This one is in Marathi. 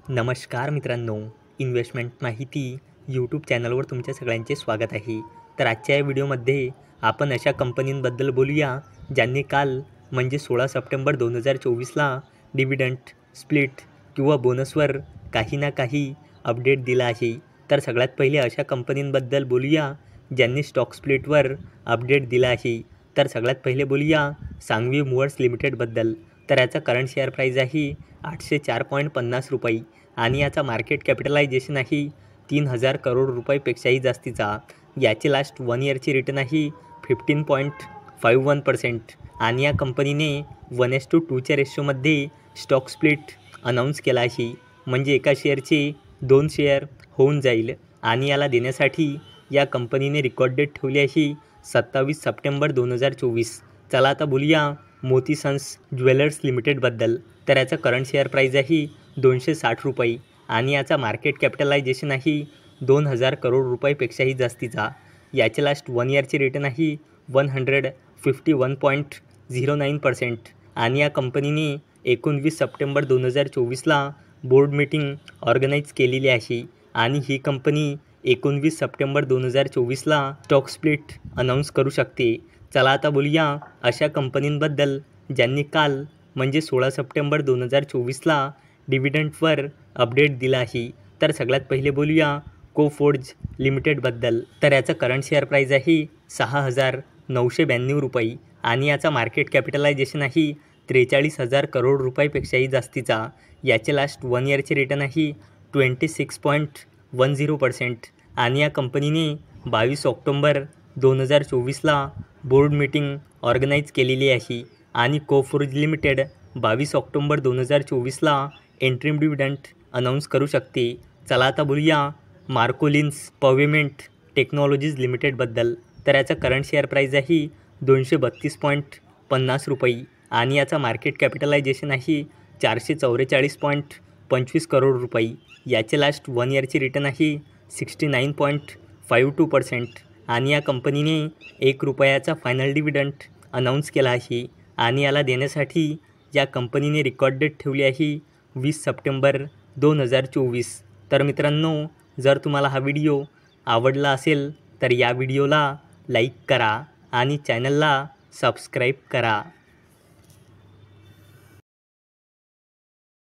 नमस्कार मित्रांनो, इन्व्हेस्टमेंट माहिती यूट्यूब चॅनलवर तुमच्या सगळ्यांचे स्वागत आहे. तर आजच्या या व्हिडिओमध्ये आपण अशा कंपनींबद्दल बोलूया ज्यांनी काल म्हणजे 16 सप्टेंबर 2024ला डिव्हिडंड, स्प्लिट किंवा बोनसवर काही ना काही अपडेट दिला आहे. तर सगळ्यात पहिले अशा कंपनींबद्दल बोलूया ज्यांनी स्टॉक स्प्लिटवर अपडेट दिला आहे. तर सगळ्यात पहिले बोलूया सांघवी मूव्हर्स लिमिटेडबद्दल. तर याचा करंट शेअर प्राईज आहे 804.50 रुपये आणि याचा मार्केट कॅपिटलायझेशन आहे 3000 करोड रुपयापेक्षाही जास्तीचा. याची लास्ट 1 इयरची रिटर्न आहे 15.51% आणि या कंपनीने 1:2च्या रेशोमध्ये स्टॉक स्प्लिट अनाऊन्स केला आहे. म्हणजे एका शेअरचे 2 शेअर होऊन जाईल आणि याला देण्यासाठी या कंपनीने रेकॉर्ड डेट ठेवली आहे 27 सप्टेंबर 2024. चला आता बोलूया मोती सन्स ज्वेलर्स लिमिटेडबद्दल. तर याचा करंट शेअर प्राईज आहे 260 रुपये आणि याचा मार्केट कॅपिटलायझेशन आहे 2000 करोड रुपयापेक्षाही जास्तीचा. याचे लास्ट 1 इयरची रिटर्न आहे 151.09% आणि या कंपनीने 19 सप्टेंबर 2024ला बोर्ड मीटिंग ऑर्गनाईज केलेली आहे आणि ही कंपनी 19 सप्टेंबर 2024ला स्टॉक स्प्लिट अनाऊन्स करू शकते. चला आता बोलूया अशा कंपनींबद्दल ज्यांनी काल म्हणजे 16 सप्टेंबर 2024ला डिव्हिडंडवर अपडेट दिला आहे. तर सगळ्यात पहिले बोलूया कोफोर्ज लिमिटेडबद्दल. तर याचं करंट शेअर प्राईज आहे 6992 रुपये आणि याचा मार्केट कॅपिटलायझेशन आहे 43,000 करोड रुपयापेक्षाही जास्तीचा. याचे लास्ट 1 इयरचे रिटर्न आहे 26.10% आणि या कंपनीने 22 ऑक्टोंबर 2024ला बोर्ड मीटिंग ऑर्गनाईज केलेली आहे आणि कोफोर्ज लिमिटेड 22 ऑक्टोंबर 2024ला एंट्रीम डिव्हिडंड अनाऊन्स करू शकते. चला आता बोलूया मार्कोलिन्स पवेमेंट टेक्नॉलॉजीज लिमिटेडबद्दल. तर याचा करंट शेअर प्राईज आहे 232.50 रुपये आणि याचा मार्केट कॅपिटलायझेशन आहे 444.25 करोड रुपये. याचे लास्ट 1 इयरची रिटर्न आहे 69.52% आणि या कंपनीने 1 रुपयाचा फायनल डिव्हिडंड अनाऊन्स केला आहे आणि याला देण्यासाठी या कंपनीने रेकॉर्ड डेट ठेवली आहे 20 सप्टेंबर 2024. तर मित्रांनो, जर तुम्हाला हा व्हिडिओ आवडला असेल तर या व्हिडिओला लाईक करा आणि चॅनलला सबस्क्राईब करा.